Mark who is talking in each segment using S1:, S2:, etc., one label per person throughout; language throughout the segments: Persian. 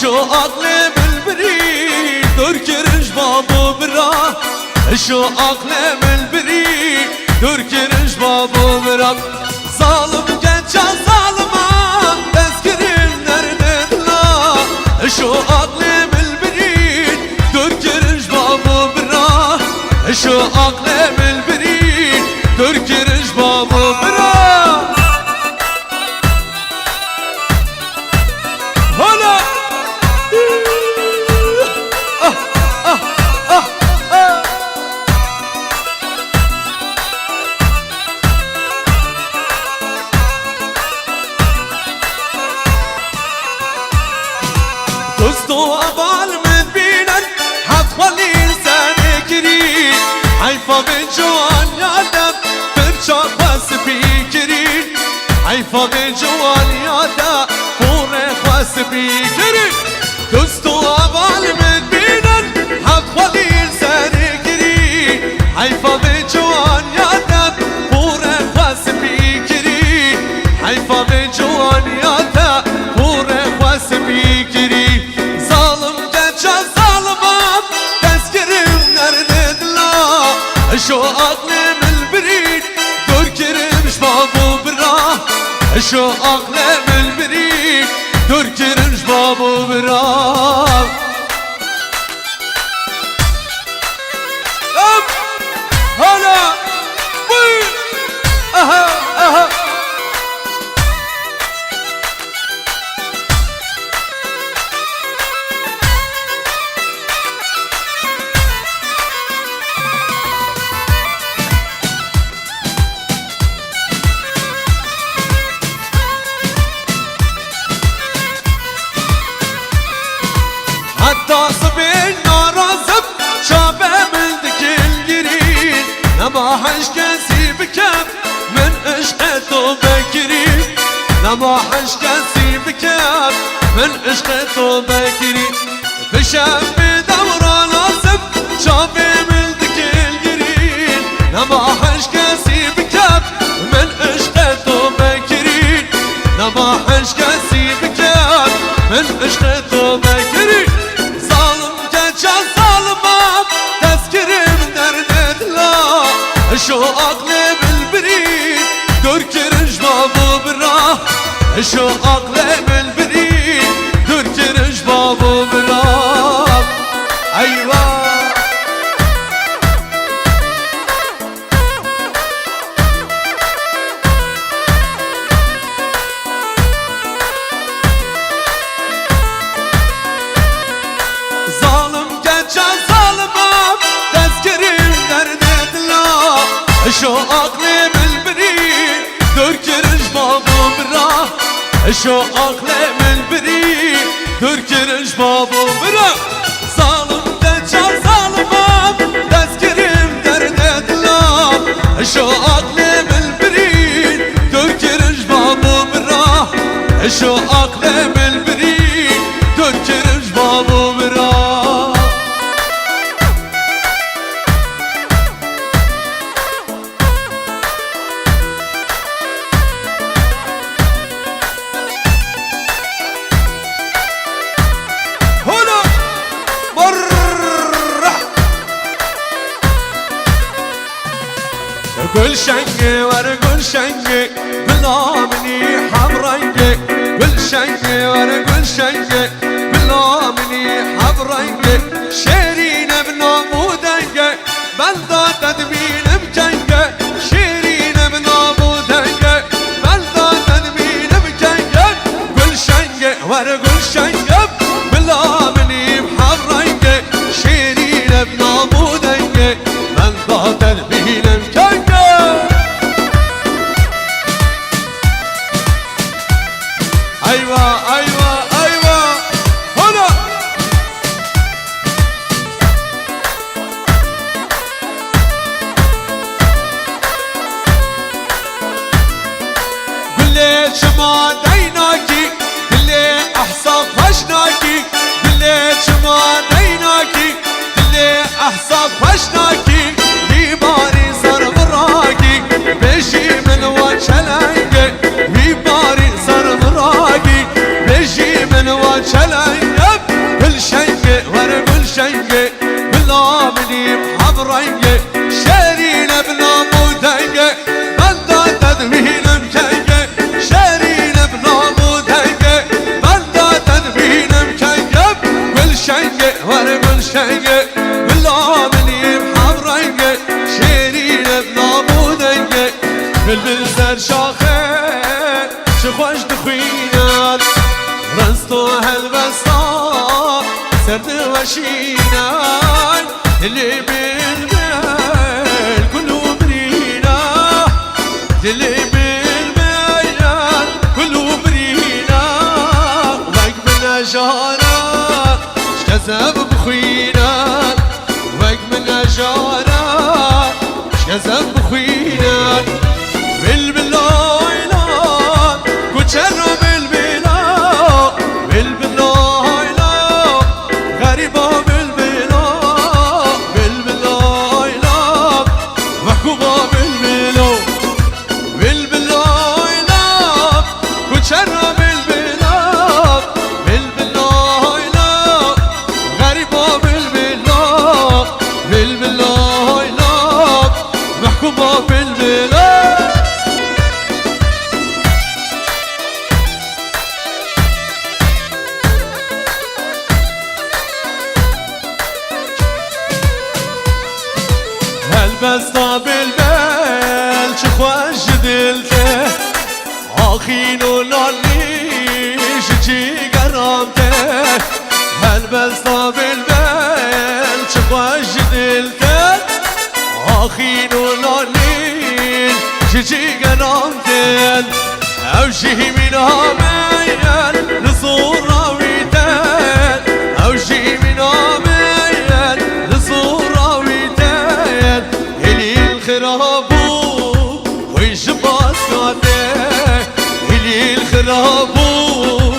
S1: شو أقلم البريد دور كرنج بابو برا شو أقلم البريد دور كرنج بابو برا ظالم جنجا ظالما تذكرين نردلا شو أقلم البريد دور كرنج بابو برا شو أقلم البريد دور كرنج بابو برا هلا دوستو أبال من بينن حفظلي لساني كريم حيفا من جوان يادم برشاق بس بيكرين حيفا من جوان يادم فوري خاص بيكرين دوستو أبال من بينن حفظلي لساني كريم حيفا من جوان يادم فوري خاص بيكرين حيفا من جوان يادم فوري خاص بيكرين شو أقلم البريد دور كرنج بابو برا شو أقلم البريد دور كرنج بابو برا هلا وي أها أها حتى صبين نارزب شابه من ذك الجرين لما حش كاسي بكم من عشقته بكرين لما حش كاسي بكم من عشقته بكرين بشم بدورة ناصب شابه من ذك الجرين لما حش كاسي بكم من عشقته بكرين لما حش كاسي بكم من عشقته بكرين شو أقلم البريد دور كرنج بابو برا شو أقلم البريد دور كرنج بابو برا أيوة ظالم جنجا ظالما تذكرين شو أقلم البريد دور كرنج بابو برا شو أقلم البريد دور كرنج بابو برا ظالم دجا ظالما تذكرين درد دلام شو أقلم البريد دور كرنج بابو برا شو أقلم البريد دور كرنج بابو برا كل شنقي ورا كل شنقي بلا مني حبرنقي كل شنقي ورا كل شنقي بلا مني حبرنقي شيرين بنامودنقي بلدا تدبين بجنقي شيرين بنامودنقي بلدا تدبين بجنقي كل شنقي ورا كل شنقي بلا مني حبرنقي شيرين بنامودنقي بلدا تدبين بجنقي أيوة أيوة أيوة هنا بالليل شما ديناكي بالليل أحصى خشناكي بالليل شما ديناكي بالليل أحصى خشناكي بيباري صار براكي بيجي من وجه لنقي بيباري صار براكي بيجي من وجه لنقي رنگه شهرین ابنامو دنگه من دادن بینم کنگه شهرین ابنامو دنگه من دادن بینم کنگه گلشنگه ور گلشنگه بلا منیم هم رنگه شهرین ابنامو دنگه بلبل سر شاخه چه خوش دخوینن رستو هلبستا سرد وشینن اللي بالبال كله برينا اللي بالبال كله برينا وقبل جارا شكذب بخوينا وقبل جارا شكذب بخوينا بالبلايلا كوتشرو بالبلا بالبلايلا غريبة بالبلا بالبلايلا محكومة بالبلا بالبلايلا كوتشرو بالبلا بالبلايلا غريبة بالبلا بالبلايلا محكومة بالبلا هالبسطة بالبال شخوش دلته آخين ولالي شجي قرامته هالبسطة بالبال شخوش دلته آخين ولالي شجي قرامته أوجه من هميان لصور راويتان أوجه من هميان لصور راويتان إلي الخرابو ويش باسكاته إلي الخرابو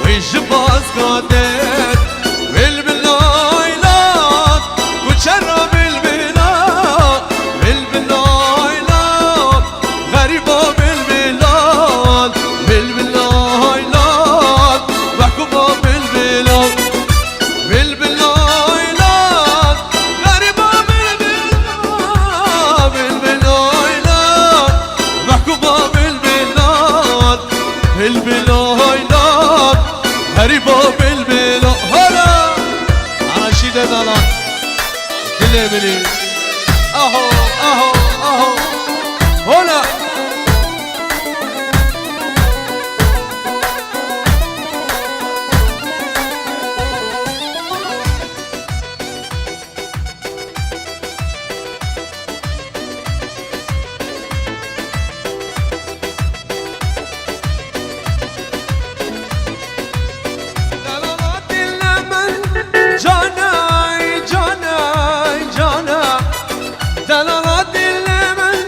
S1: ويش باسكاته بالبلايلات وتشرب بالبلاد بالبلايلات غريبة بالبلاد بالبلايلات محكومة بالبلاد بالبلايلات غريبة بالبلاد بالبلايلات محكومة بالبلاد بالبلايلات غريبة بالبلاد هلا على شيدة دلال كله بلي اهو اهو اهو هلا دلالات اللمن جاناي جاناي جانا دلالات اللمن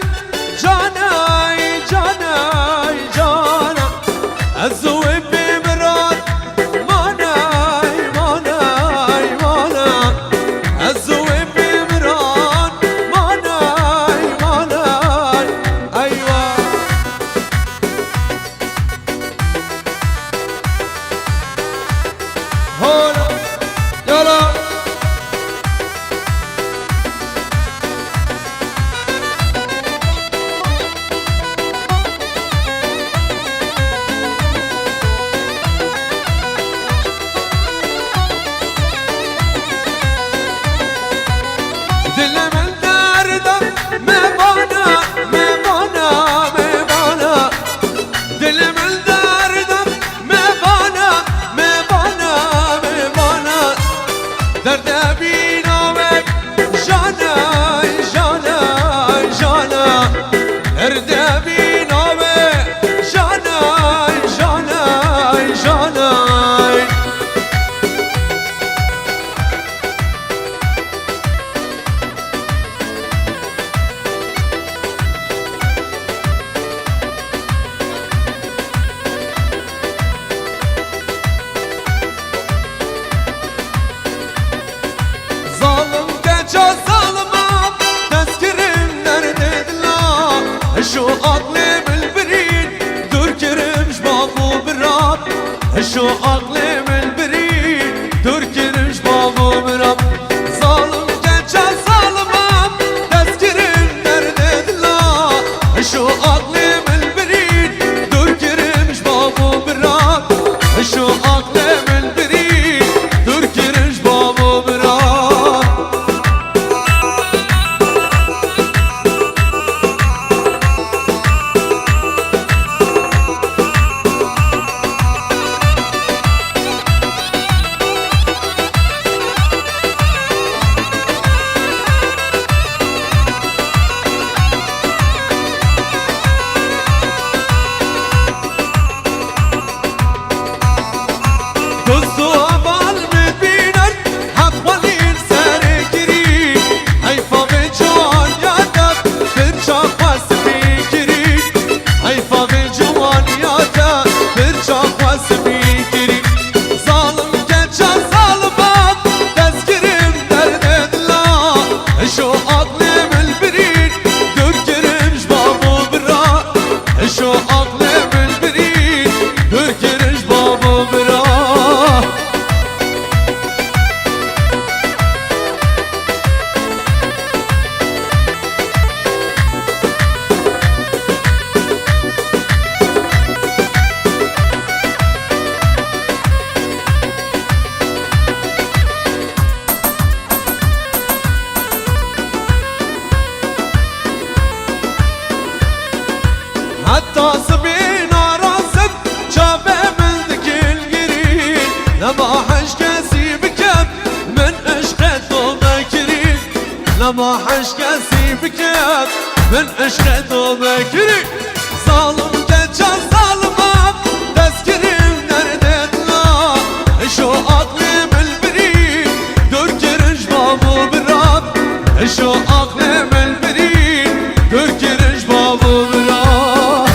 S1: جاناي جاناي جانا الزوب بمراد ماناي ماناي مانا الزوب بمراد ماناي ماناي ايوه هلا يلا دل من دردم مبانا مبانا مبانا دل من دردم مبانا مبانا مبانا درد بینامک جانای جانای جانا درد بینامک جانای جانای جانای ظالم كجا ظالمام تذكرم nerede دلا شو عقلي بالبريد دور كرمش بابو براب شو عقلي بالبريد دور كرمش بابو براب ظالم كجا ظالمام أقلم البريد تركرمش بابو برا شو أقلم البريد تركرمش بابو برا حتى صبينا راسك شافه من ذك القريب لما حش كاسي بكب من عشقته بكري لما حش كاسي بكب من عشقته بكري ظالم كجا ظالمه تذكري نردتنا شو أقلم البريد تركرش بابو براب شو أقلم البريد تركرش بابو براب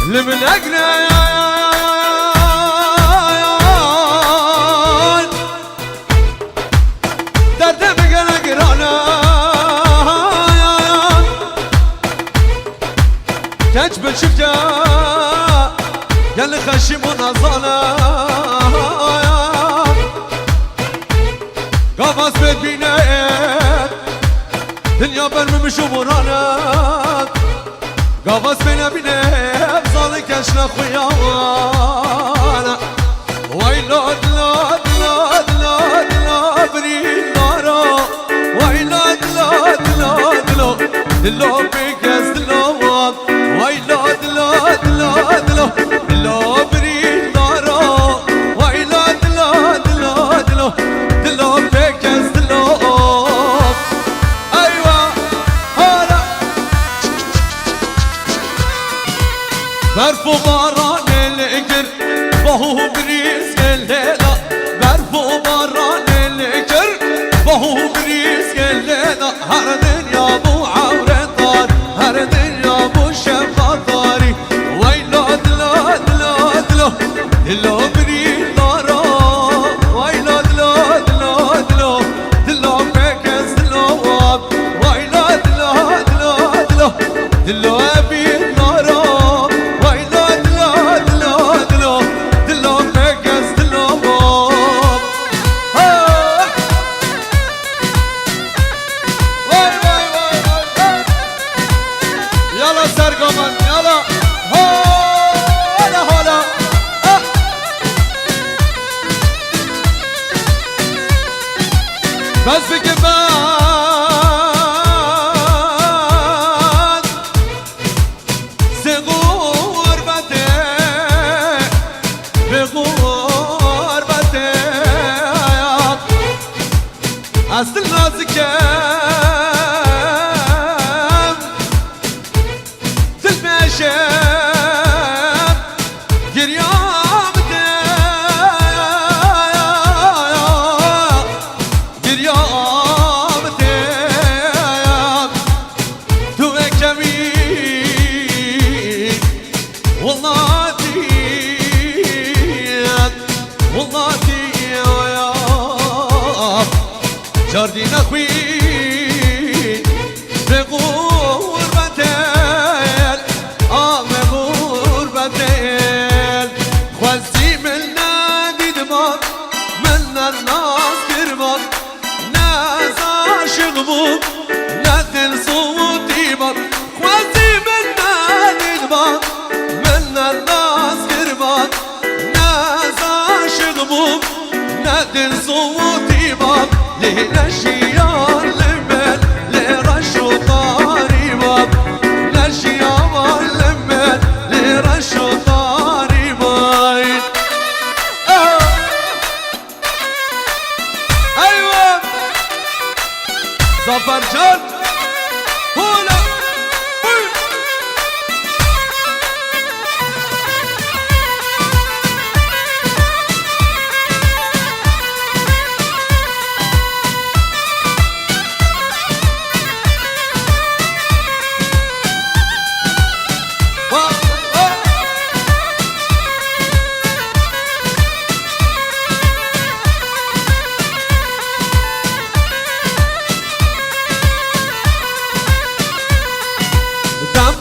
S1: لمن أقنع درد بقنا قرانا كجب شفتا قال خشم ونظانا قفص بيت بينات دنيا برممش ومرانا قفص بينا بينات ظالك اشنا خيانا ويلاد لاد لاد لاد لاد بريد نارا ويلاد لاد لاد لاد لو بيكس لو ويلاد لاد لاد لاد لو بريد نارا ويلاد لاد لاد لاد لو بيكس لو ايوه هلا برفو باران القر وهو بريز الليلة برفو باران القر وهو بريز الليلة هر دنيا ابو عورة طار هر دنيا ابو شفا طاري ويلاد لاد لاد لاد لو بريد نارا ويلاد لاد لاد لاد لو بكس لو ويلاد لاد لاد لاد لو بريد نارا Wait,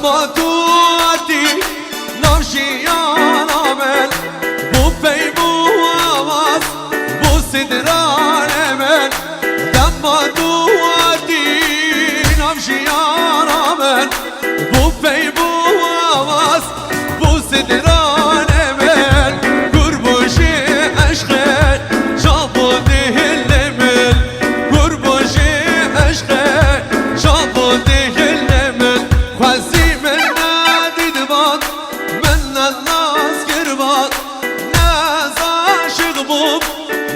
S1: با تو دی ناشیان من بو پی بو آواز بو صدران من دم با تو دی ناشیان من بو پی بو آواز بو صدران من گربوشی عشق جابو دهل من گربوشی عشق جابو دهل من خوزی من ندید باد من الناس گرباد ناز عاشق بوم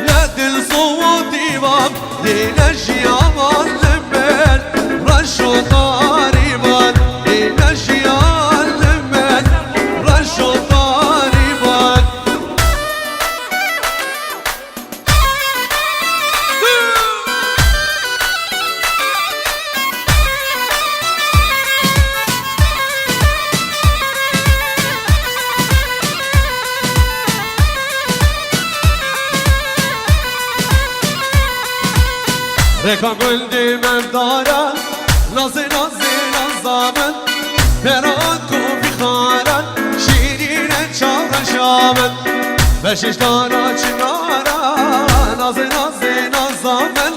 S1: ندل صوتی بام لینشی آمان لمن رشو داری باد لینشی آمان لمن رشو داری باد رکا گل دیمم دارن نازی نازی نازامن برات تو بخارن شیرین چار شامن بشش دارا چنارن نازی نازی نازامن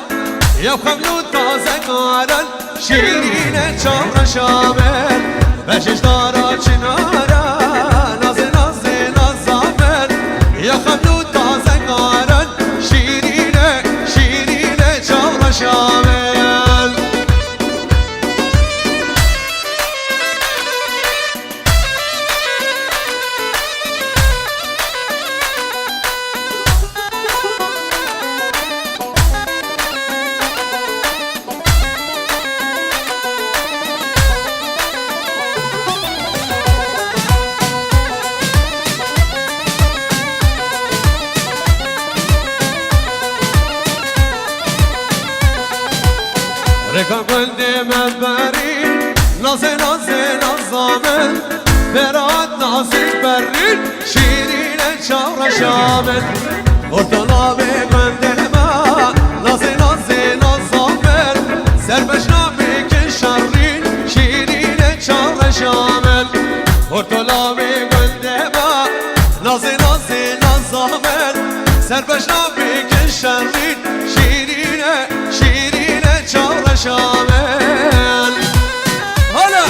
S1: یا خملو تازه کارن شیرین چار شامن بشش دارا چنارن نازی نازی نازامن یا خملو تازه کارن شیرین چار شامل رکا گل دیمم برین نازی نازی نازامن برات نازی برین شیرین چار شامل ارتلا بگن دلما نازی نازی نازامن سربشنا بکن شرین شیرین چار شامل ارتلا بگن دلما نازی نازی نازامن سربشنا بکن شرین شیرین چار شامل هلا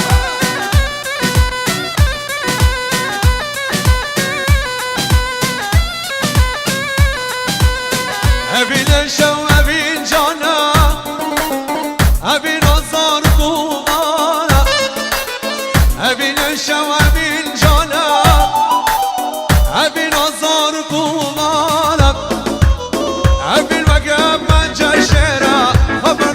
S1: ابین شو ابین جانا ابین آزار قوانا ابین شو ابین جانا ابین آزار قوانا ابین وقت من جشرا خبر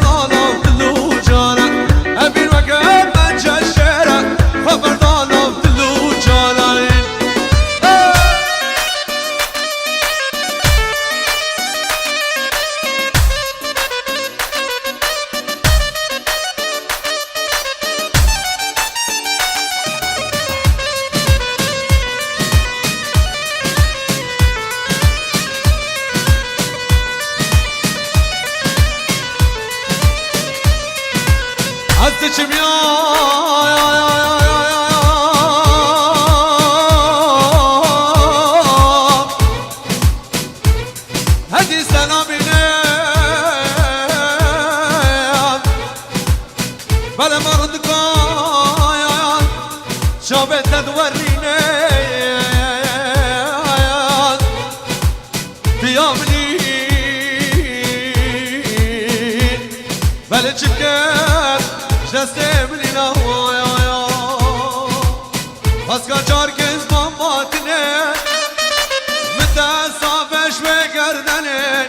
S1: Azıcım ya Hadi selamine Bana mardıka Şabette duvarine Diyamni Bale çıkar Jestemlina ya Paska çarkız mamatine Mütesafeş ve gerdene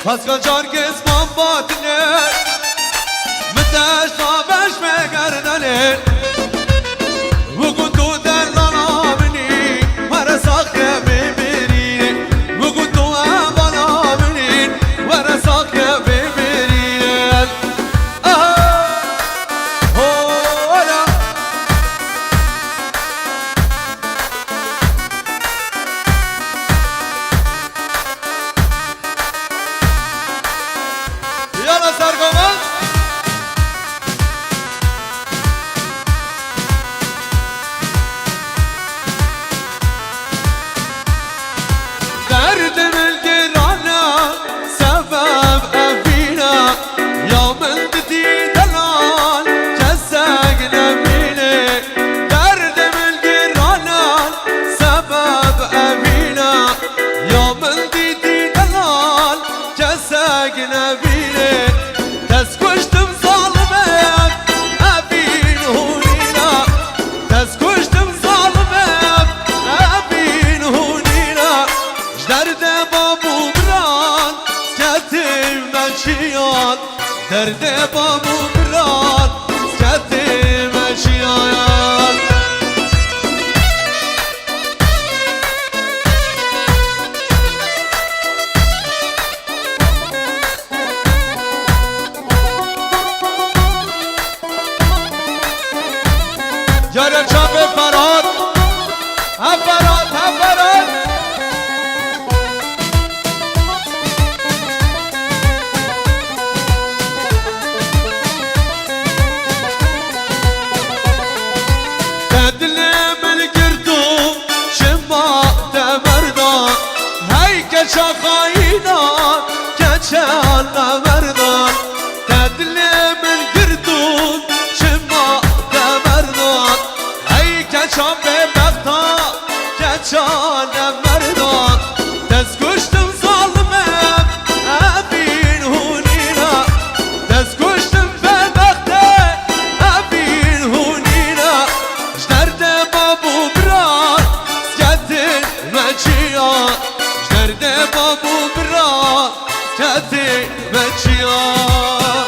S1: Paska çarkız mamatine Mütesafeş ve gerdene Bugün tu derlana beni Vere sakya beberini Bugün tu bana beni Vere sakya beberini درد بابو بران سکتی مچیان جاره چاپ فراد هم فراد هم فراد تدل من گردو شما تمردان هی کچا خاینان کچان نمردان تدل من گردو شما تمردان هی کچا به بختا کچان نمردان دست کشتم ظالمم ابین هونینا دست کشتم به بختا ابین هونینا جدرد بابو بران سکتی مچیان جدرد بابو بران سکتی مچیان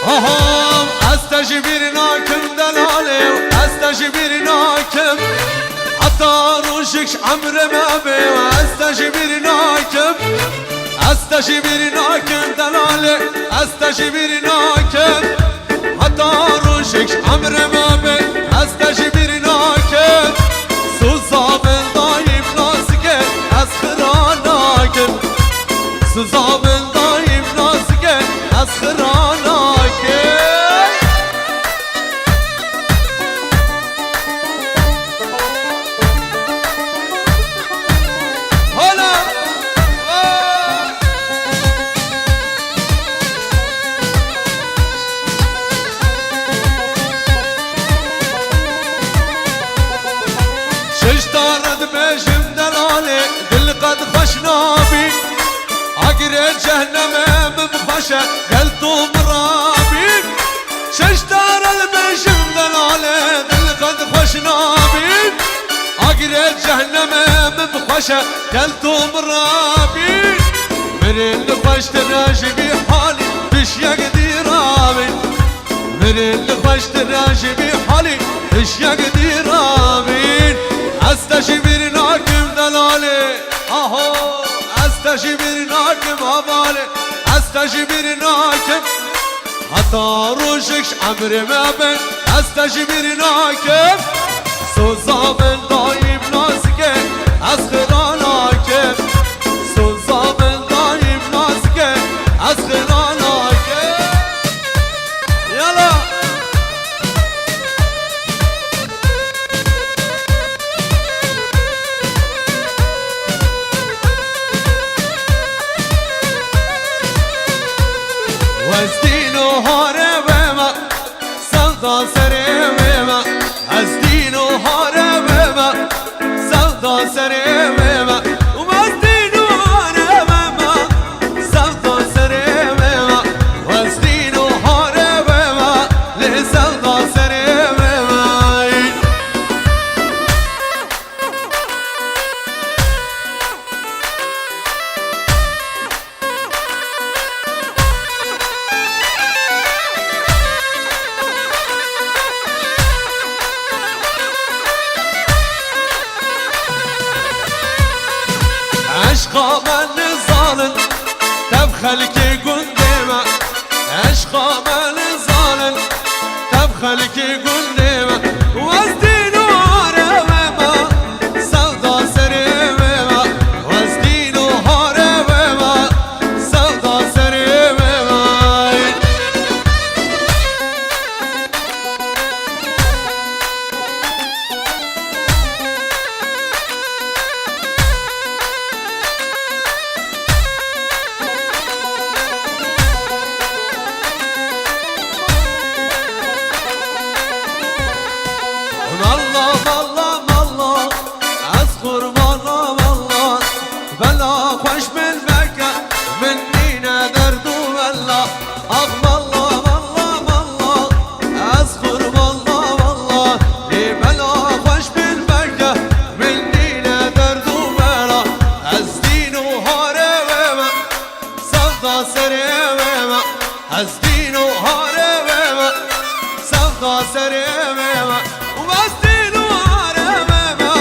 S1: آهام استجبیر ناکم دلاله استجبیر ناکم حتی روشکش عمر ما به استجبیر ناکم استجبیر ناکم دلاله استجبیر ناکم حتی روشکش عمر ما به استجبیر ناکم سوزابن دایم نازگه از خراناکم سوزابن دایم نازگه از خراناکم ششتارد بشم دلاله دل قد خوش نابی اگر جهنم بخوشه قل تو مرابی ششتارد بشم دلاله دل قد خوش نابی اگر جهنم بخوشه قل تو مرابی من خوش تراجی بی حالی بش یک دیرابی من خوش تراجی بی حالی بش یک دیرابی استجبیر ناکم دلاله آهو استجبیر ناکم آباله استجبیر ناکم حتی روشکش عمر ما بین استجبیر ناکم سوزابن دایم نازگه از خراناکم سوزابن دایم نازگه از خراناکم یالا از دین و هاره بما سودا سره بما از دین و هاره بما سودا سره بما و از دین و هاره بما سودا سره بما و از دین و هاره بما لسودا سره بما عشقا من ظالم تب خلقي قدامه عشقا من ظالم تب خلقي قدامه وازدي نور ما سودا سري ما وازدي نور ما سودا سري ما والله والله والله أذكر والله والله بلا خوش من بكى مني درد ولا أخ والله والله والله أذكر والله والله بلا خوش من بكى مني درد ولا أزدين وهاربما سودا سريما أزدين وهاربما سودا سريما وأزدين وهاربما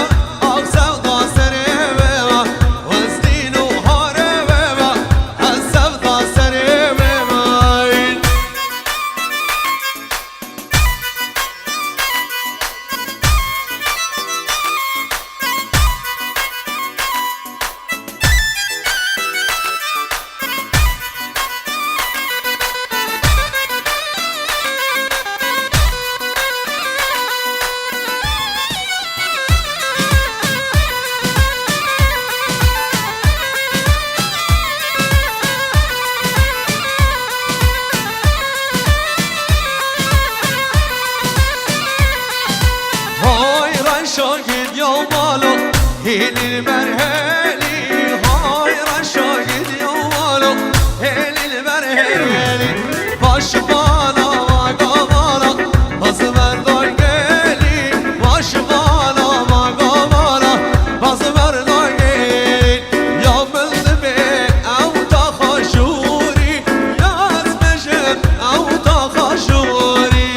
S1: أخ سودا سريما وأزدين وهاربما السودا سريما شاهد يا مالو هيل المرهلي هاي رشاهد يا مالو هيل المرهلي باش بالا وقامالا بازمر دايلي باش بالا وقامالا بازمر دايلي يا ملبي او تخشوري يا اسمشت او تخشوري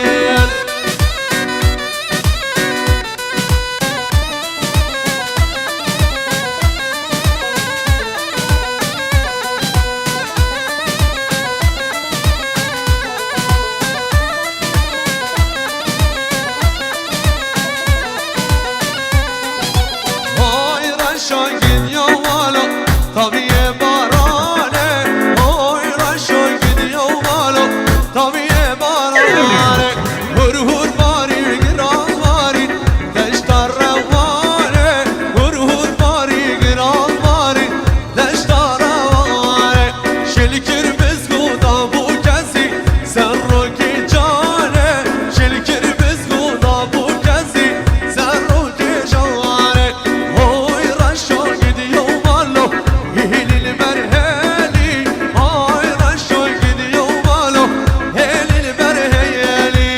S1: شاهد يا والو طبيعي بارانه هاي رشاهد يا والو طبيعي بارانه هر هر باری گران باری دشتر روانه هر هر باری گران باری دشتر روانه شلکر بزگودا بو کسی سر رو که جانه شلکر بزگودا بو کسی سر رو که جانه شاهد يا مالو هيل المرهلي هاي رشاهد يا مالو هيل المرهلي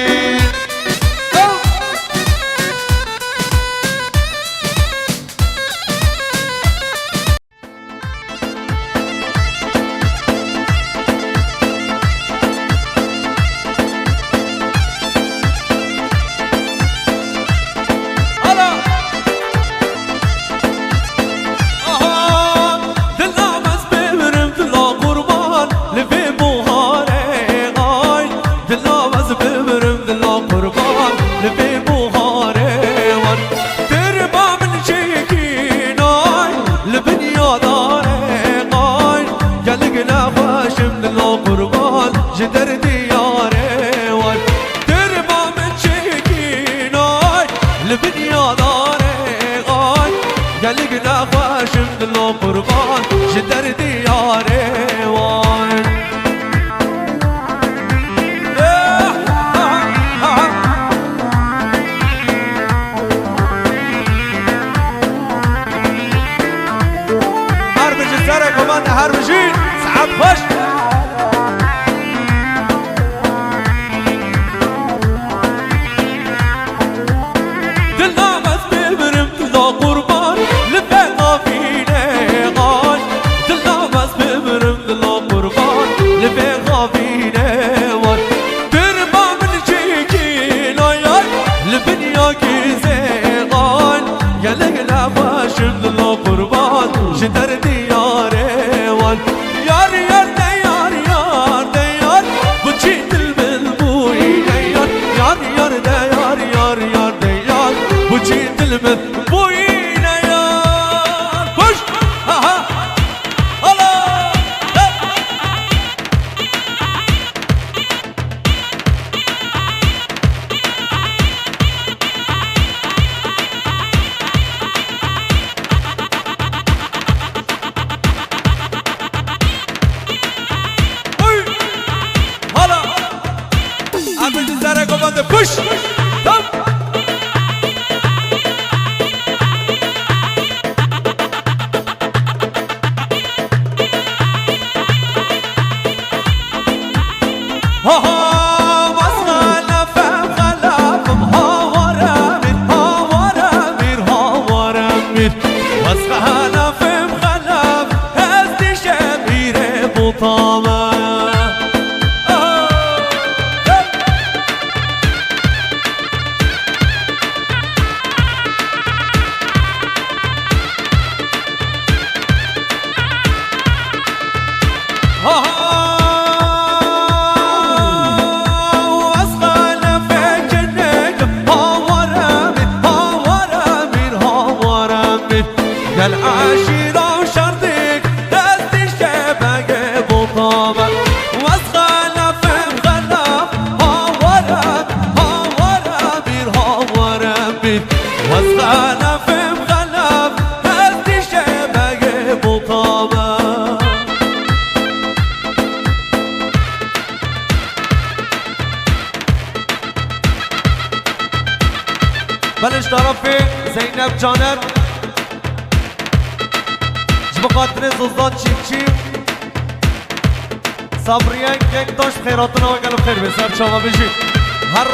S1: جدر دياري وان تربى من شكيناي لبنيا داري غاي قلقنا خوش من الله قربان جدر دياري وان هربج الزرق كمان هربجين سعاد خوش جدر دياري وان يار يار ديار يار ديار بجيت البلبوي ديار يار يار ديار يار يار ديار بجيت البلبوي ديار بش ها ها الله push, stop. كالعاشرة وشرطك دستي شبه بطابة واسخلف مخلف هاورا بير هاورا بير واسخلف مخلف دستي شبه بطابة بلش طرفي زينب جانب بخاطر زوزات چیپ چیپ صبریه یک داشت خیراتنا و گلو خیر بسر شما بشید هر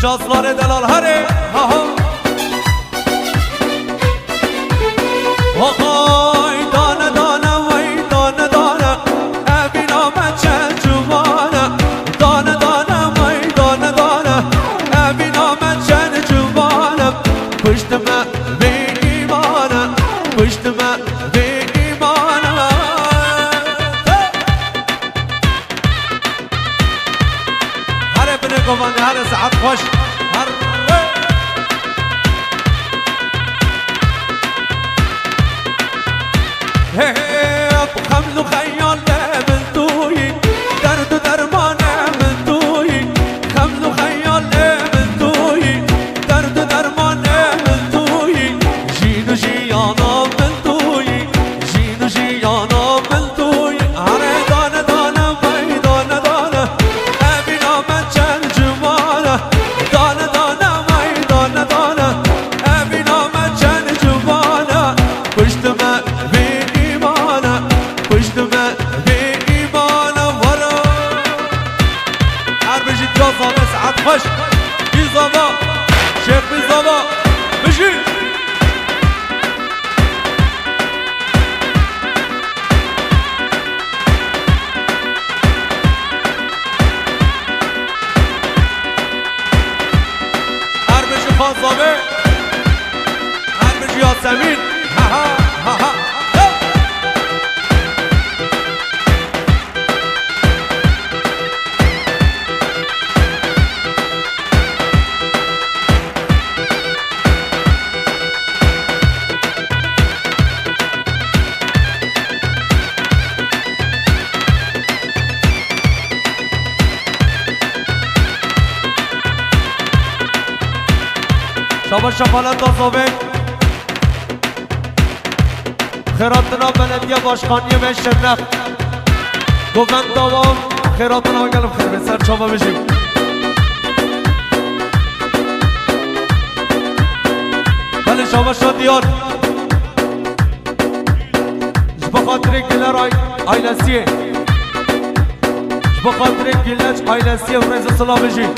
S1: شاسلار دلال هره ها ها آهای دانه دانه وی دانه دانه ابین آمد چند جوانه دانه دانه وی دانه دانه ابین آمد چند جوانه پشت من به ایمانه پشت من به ایمانه هره بنه گوانه هره ساعت خوش خمل خیال من توی درد درمان من توی خمل خیال من توی درد درمان من توی جین و جیانا من توی جین و جیانا من توی هره دانه دانه وی دانه دانه ابینا من چند جوانه دانه دانه وی دانه دانه ابینا من چند جوانه پشت من خوش بیزاوا شیخ بیزاوا بشی هر بشی خانزابه هر بشی یاسمین ها ها ها ها شما شفالت آزاوه خیراتنا بلدیه باشخانیه به شرنف گوند داوام خیراتنا گلم خیر به سر شما بشیم بله شما شادیان بخاطر گلر آیلسیه بخاطر گلر آیلسیه و رزا سلام بشیم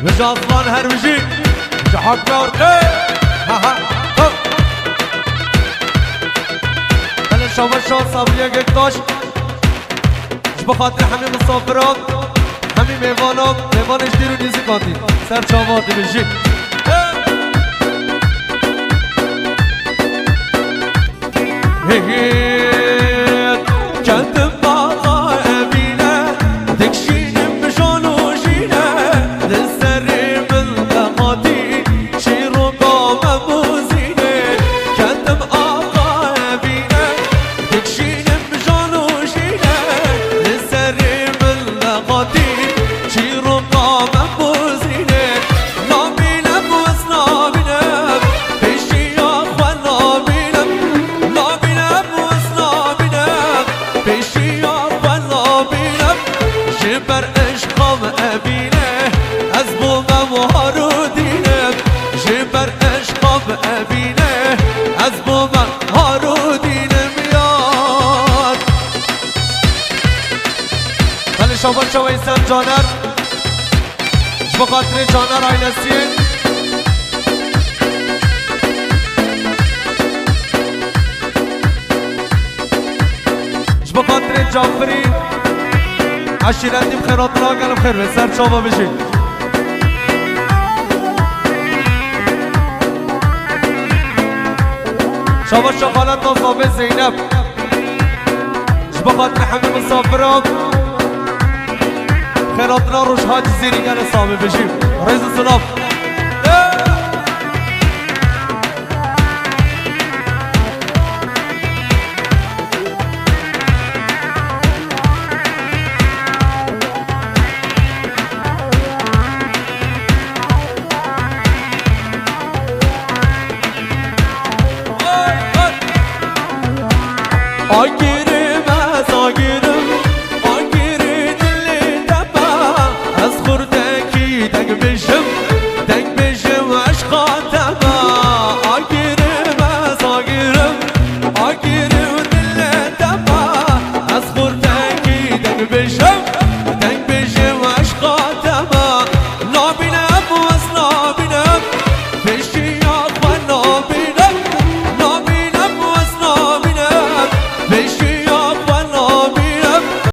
S1: وجا اصلان هر وجي وجا حكمه ورقه ها ها ها هلا شباب شباب صابريا قداش بخاطر همه مسافران همه میوانان میوانش دیرو نیزی کاتی سر چاواتی بجی کندم باقا ابینه تکشینم بجان و جینه لسری من لقاتی شیر و قامه موزینه کندم آقا ابینه تکشینم بجان و جینه لسری من لقاتی شیر و قامه موزینه نابینم وز نابینم پیشی آخوان نابینم نابینم وز نابینم پیشی آخوان نابینم جبر عشقام ابینه از بومم و هارودینم جبر عشقام ابینه از بومم هارودینم یاد خلی شبان شوی سن جانر بخاطر جانر آینسین بخاطر جعفری عشیرتی بخیرات را گلم خیر به سر شما بشید شما شغالت نصابه زینب بخاطر همه مسافران خیراتنا روش حاج زیری گل صابه بشید رئیس سلام آگیرم از آگیرم آگیری دلی دبا از خوردکی دنگ بشم عشقا دبا آگیرم از آگیرم آگیری دلی دبا از خوردکی دنگ بشم